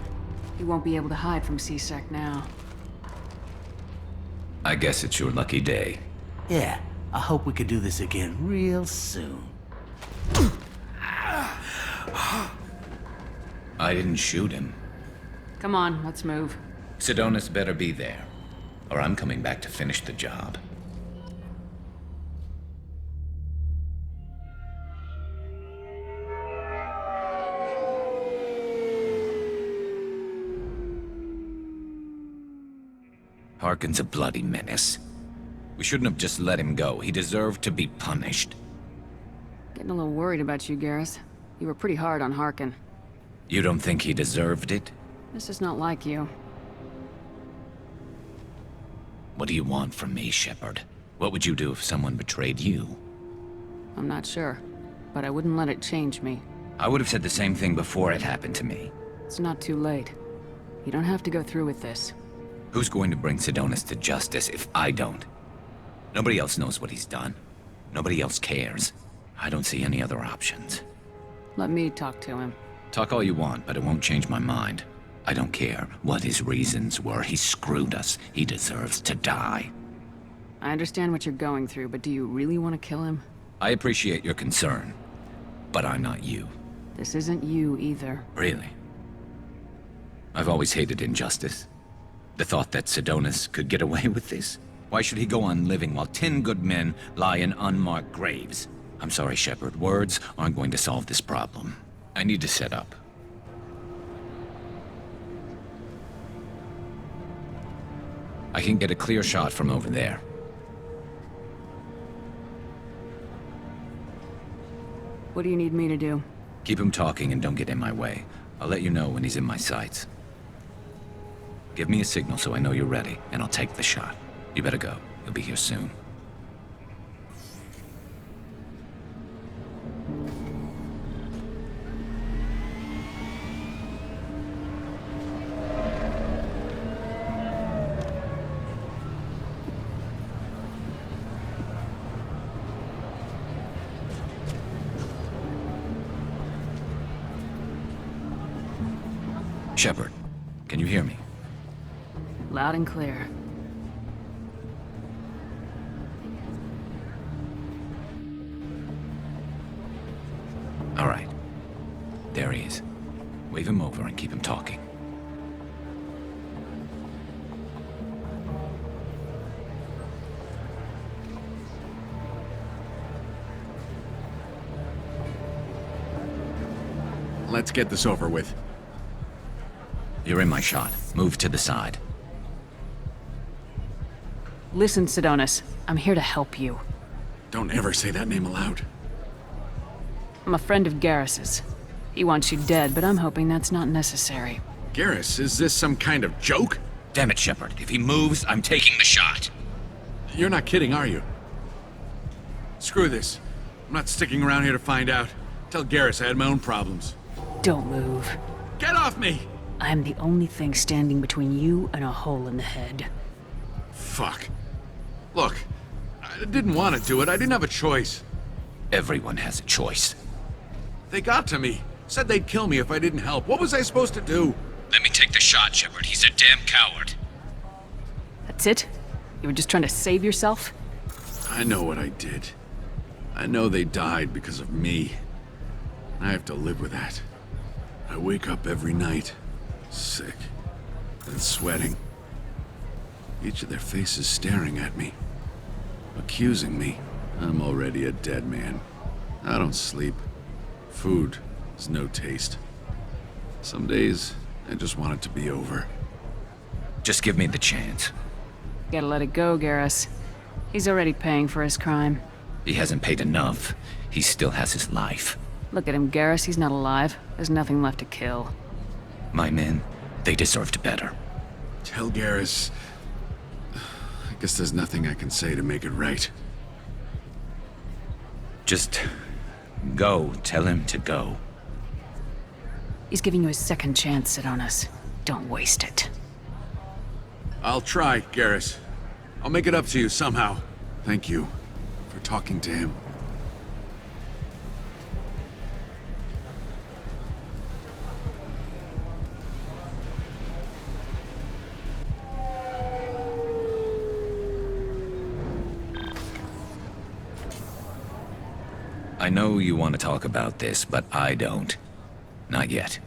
Speaker 3: He won't be able to hide from C-Sec now.
Speaker 1: I guess it's your lucky day.
Speaker 14: Yeah, I hope we could do this again real soon.
Speaker 1: I didn't shoot him.
Speaker 3: Come on, let's move.
Speaker 1: Sidonis better be there, or I'm coming back to finish the job. Harkin's a bloody menace. We shouldn't have just let him go. He deserved to be punished.
Speaker 3: Getting a little worried about you, Garrus. You were pretty hard on Harkin.
Speaker 1: You don't think he deserved it?
Speaker 3: This is not like you.
Speaker 1: What do you want from me, Shepard? What would you do if someone betrayed you?
Speaker 3: I'm not sure, but I wouldn't let it change me.
Speaker 1: I would have said the same thing before it happened to me.
Speaker 3: It's not too late. You don't have to go through with this.
Speaker 1: Who's going to bring Sidonis to justice if I don't? Nobody else knows what he's done. Nobody else cares. I don't see any other options.
Speaker 3: Let me talk to him.
Speaker 1: Talk all you want, but it won't change my mind. I don't care what his reasons were. He screwed us. He deserves to die.
Speaker 3: I understand what you're going through, but do you really want to kill him?
Speaker 1: I appreciate your concern, but I'm not you.
Speaker 3: This isn't you either.
Speaker 1: Really? I've always hated injustice. The thought that Sidonis could get away with this? Why should he go on living while 10 good men lie in unmarked graves? I'm sorry, Shepard. Words aren't going to solve this problem. I need to set up. I can get a clear shot from over there.
Speaker 3: What do you need me to do?
Speaker 1: Keep him talking and don't get in my way. I'll let you know when he's in my sights. Give me a signal so I know you're ready, and I'll take the shot. You better go. He'll be here soon. Shepard, can you hear me?
Speaker 3: Loud and clear.
Speaker 1: All right. There he is. Wave him over and keep him talking.
Speaker 15: Let's get this over with.
Speaker 1: You're in my shot. Move to the side.
Speaker 3: Listen, Sidonis. I'm here to help you.
Speaker 15: Don't ever say that name aloud.
Speaker 3: I'm a friend of Garrus's. He wants you dead, but I'm hoping that's not necessary.
Speaker 15: Garrus, is this some kind of joke?
Speaker 1: Damn it, Shepard. If he moves, I'm taking the shot.
Speaker 15: You're not kidding, are you? Screw this. I'm not sticking around here to find out. Tell Garrus I had my own problems.
Speaker 3: Don't move.
Speaker 15: Get off me!
Speaker 3: I'm the only thing standing between you and a hole in the head.
Speaker 15: Fuck. Look, I didn't want to do it. I didn't have a choice.
Speaker 1: Everyone has a choice.
Speaker 15: They got to me. Said they'd kill me if I didn't help. What was I supposed to do?
Speaker 1: Let me take the shot, Shepard. He's a damn coward.
Speaker 3: That's it? You were just trying to save yourself?
Speaker 15: I know what I did. I know they died because of me. I have to live with that. I wake up every night, sick and sweating. Each of their faces staring at me, accusing me. I'm already a dead man. I don't sleep. Food has no taste. Some days, I just want it to be over.
Speaker 1: Just give me the chance.
Speaker 3: Gotta let it go, Garrus. He's already paying for his crime.
Speaker 1: He hasn't paid enough. He still has his life.
Speaker 3: Look at him, Garrus. He's not alive. There's nothing left to kill.
Speaker 1: My men, they deserved better.
Speaker 15: Tell Garrus... I guess there's nothing I can say to make it right.
Speaker 1: Just go. Tell him to go.
Speaker 3: He's giving you a second chance, Sidonis. Don't waste it.
Speaker 15: I'll try, Garrus. I'll make it up to you somehow. Thank you for talking to him.
Speaker 1: I know you want to talk about this, but I don't. Not yet.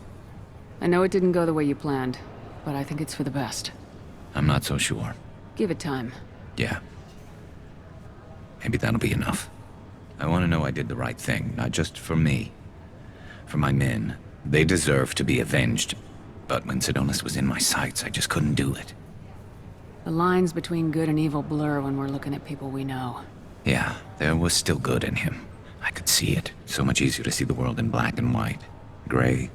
Speaker 3: I know it didn't go the way you planned, but I think it's for the best.
Speaker 1: I'm not so sure.
Speaker 3: Give it time.
Speaker 1: Yeah. Maybe that'll be enough. I want to know I did the right thing, not just for me. For my men. They deserve to be avenged. But when Sidonis was in my sights, I just couldn't do it.
Speaker 3: The lines between good and evil blur when we're looking at people we know.
Speaker 1: Yeah, there was still good in him. I could see it. So much easier to see the world in black and white. Gray.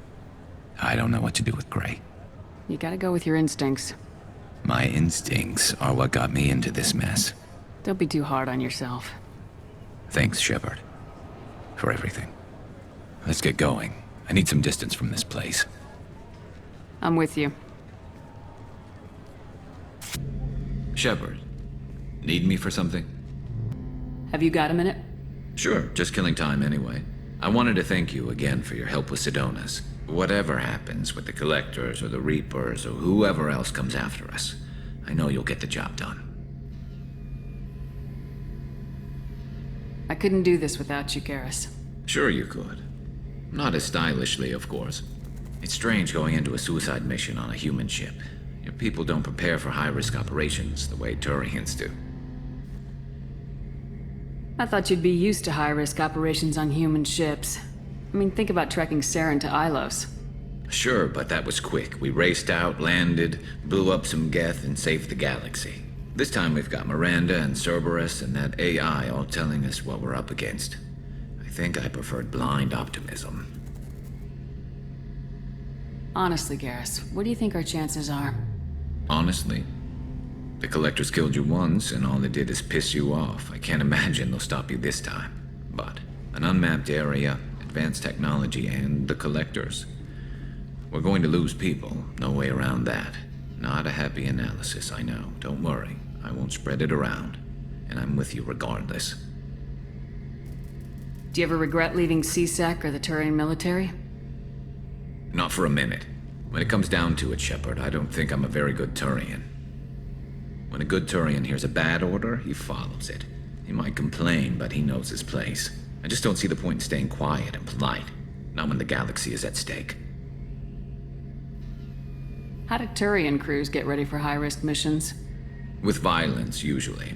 Speaker 1: I don't know what to do with gray.
Speaker 3: You gotta go with your instincts.
Speaker 1: My instincts are what got me into this mess.
Speaker 3: Don't be too hard on yourself.
Speaker 1: Thanks, Shepard. For everything. Let's get going. I need some distance from this place.
Speaker 3: I'm with you.
Speaker 1: Shepard. Need me for something?
Speaker 3: Have you got a minute?
Speaker 1: Sure, just killing time anyway. I wanted to thank you again for your help with Sidonis. Whatever happens with the Collectors or the Reapers or whoever else comes after us, I know you'll get the job done.
Speaker 3: I couldn't do this without you, Garrus.
Speaker 1: Sure you could. Not as stylishly, of course. It's strange going into a suicide mission on a human ship. Your people don't prepare for high-risk operations the way Turians do.
Speaker 3: I thought you'd be used to high-risk operations on human ships. I mean, think about trekking Saren to Ilos.
Speaker 1: Sure, but that was quick. We raced out, landed, blew up some Geth, and saved the galaxy. This time we've got Miranda and Cerberus and that AI all telling us what we're up against. I think I preferred blind optimism.
Speaker 3: Honestly, Garrus, what do you think our chances are?
Speaker 1: Honestly? The Collectors killed you once, and all they did is piss you off. I can't imagine they'll stop you this time. But an unmapped area, advanced technology, and the Collectors. We're going to lose people. No way around that. Not a happy analysis, I know. Don't worry. I won't spread it around. And I'm with you regardless.
Speaker 3: Do you ever regret leaving CSEC or the Turian military?
Speaker 1: Not for a minute. When it comes down to it, Shepard, I don't think I'm a very good Turian. When a good Turian hears a bad order, he follows it. He might complain, but he knows his place. I just don't see the point in staying quiet and polite. Not when the galaxy is at stake.
Speaker 3: How do Turian crews get ready for high-risk missions?
Speaker 1: With violence, usually.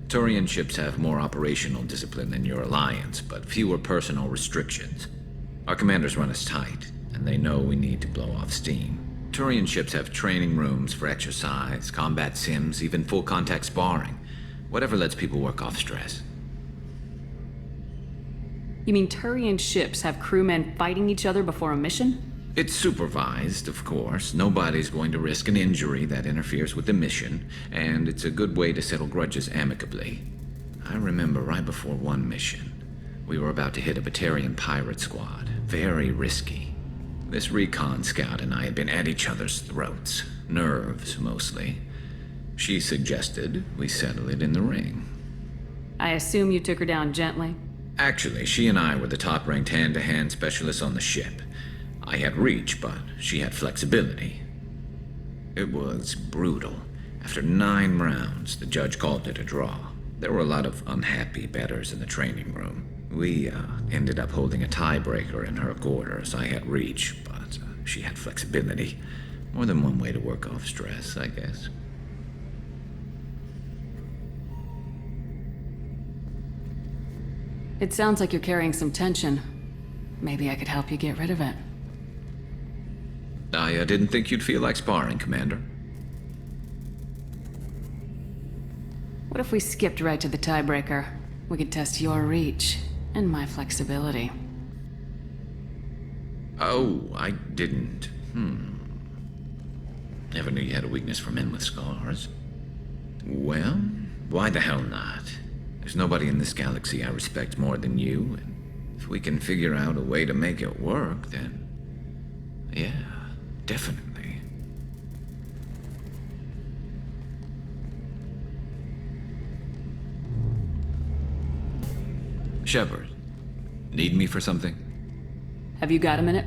Speaker 1: Turian ships have more operational discipline than your alliance, but fewer personal restrictions. Our commanders run us tight, and they know we need to blow off steam. Turian ships have training rooms for exercise, combat sims, even full-contact sparring. Whatever lets people work off stress.
Speaker 3: You mean Turian ships have crewmen fighting each other before a mission?
Speaker 1: It's supervised, of course. Nobody's going to risk an injury that interferes with the mission, and it's a good way to settle grudges amicably. I remember right before one mission, we were about to hit a Batarian pirate squad. Very risky. This recon scout and I had been at each other's throats. Nerves, mostly. She suggested we settle it in the ring.
Speaker 3: I assume you took her down gently?
Speaker 1: Actually, she and I were the top-ranked hand-to-hand specialists on the ship. I had reach, but she had flexibility. It was brutal. After 9 rounds, the judge called it a draw. There were a lot of unhappy bettors in the training room. We ended up holding a tiebreaker in her quarters. I had reach, but she had flexibility. More than one way to work off stress, I guess.
Speaker 3: It sounds like you're carrying some tension. Maybe I could help you get rid of it.
Speaker 1: I didn't think you'd feel like sparring, Commander.
Speaker 3: What if we skipped right to the tiebreaker? We could test your reach and my flexibility.
Speaker 1: Oh, I didn't. Never knew you had a weakness for men with scars. Well, why the hell not? There's nobody in this galaxy I respect more than you, and if we can figure out a way to make it work, then... yeah, definitely. Shepard, need me for something?
Speaker 3: Have you got a minute?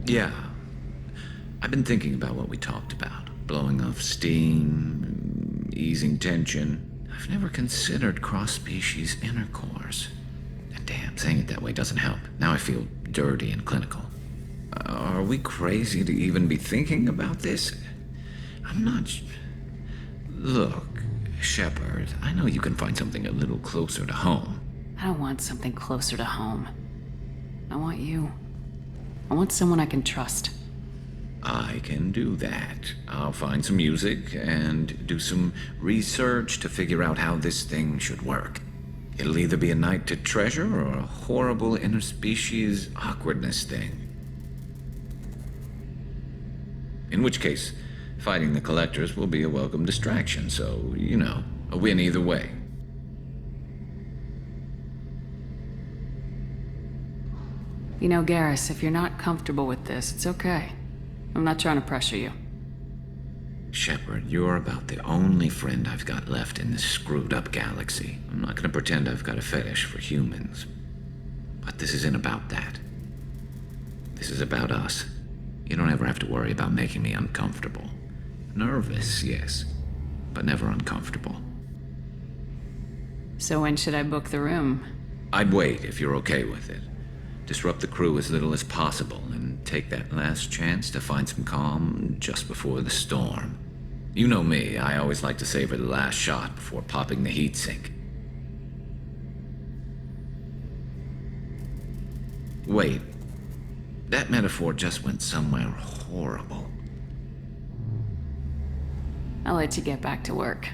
Speaker 1: Yeah. I've been thinking about what we talked about. Blowing off steam, easing tension. I've never considered cross-species intercourse. And damn, saying it that way doesn't help. Now I feel dirty and clinical. Are we crazy to even be thinking about this? I'm not... Look, Shepard, I know you can find something a little closer to home.
Speaker 3: I don't want something closer to home. I want you. I want someone I can trust.
Speaker 1: I can do that. I'll find some music and do some research to figure out how this thing should work. It'll either be a night to treasure or a horrible interspecies awkwardness thing. In which case, fighting the Collectors will be a welcome distraction, so, you know, a win either way.
Speaker 3: You know, Garrus, if you're not comfortable with this, it's okay. I'm not trying to pressure you.
Speaker 1: Shepard, you're about the only friend I've got left in this screwed-up galaxy. I'm not gonna pretend I've got a fetish for humans. But this isn't about that. This is about us. You don't ever have to worry about making me uncomfortable. Nervous, yes, but never uncomfortable.
Speaker 3: So when should I book the room?
Speaker 1: I'd wait if you're okay with it. Disrupt the crew as little as possible and take that last chance to find some calm just before the storm. You know me, I always like to savor the last shot before popping the heatsink. Wait, that metaphor just went somewhere horrible.
Speaker 3: I'll let you get back to work.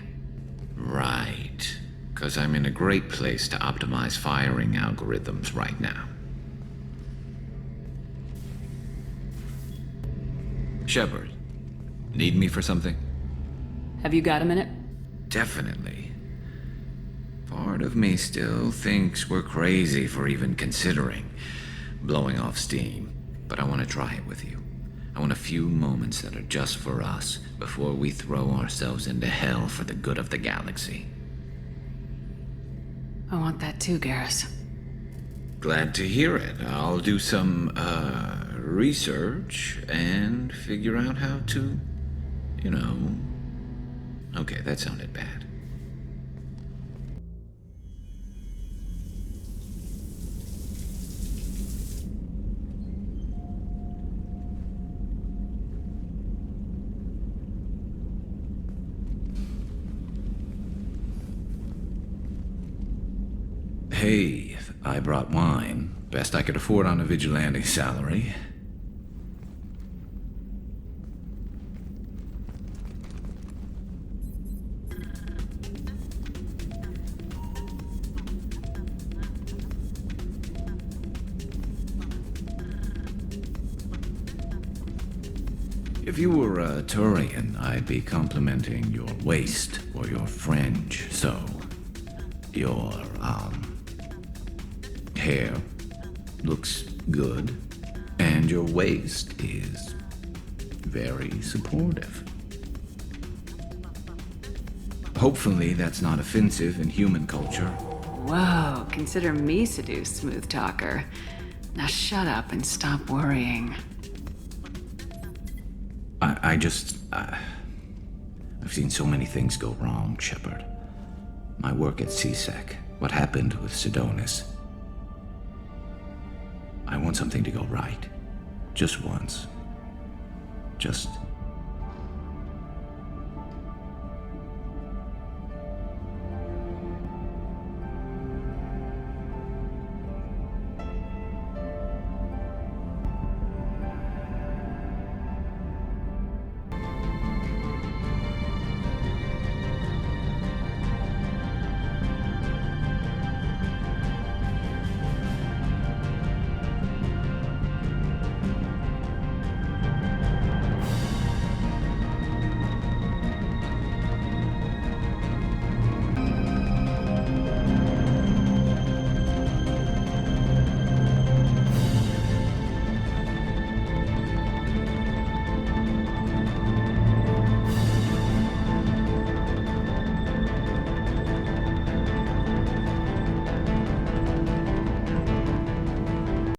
Speaker 1: Right, 'cause I'm in a great place to optimize firing algorithms right now. Shepard, need me for something?
Speaker 3: Have you got a minute?
Speaker 1: Definitely. Part of me still thinks we're crazy for even considering blowing off steam, but I want to try it with you. I want a few moments that are just for us before we throw ourselves into hell for the good of the galaxy.
Speaker 3: I want that too, Garrus.
Speaker 1: Glad to hear it. I'll do some, research and figure out how to, you know... Okay, that sounded bad. Hey, I brought wine. Best I could afford on a vigilante salary. If you were a Turian, I'd be complimenting your waist or your fringe, so... Your, hair looks good, and your waist is very supportive. Hopefully that's not offensive in human culture.
Speaker 3: Whoa, consider me seduced, smooth talker. Now shut up and stop worrying.
Speaker 1: I've seen so many things go wrong, Shepard. My work at C-Sec, what happened with Sidonis. I want something to go right. Just once. Just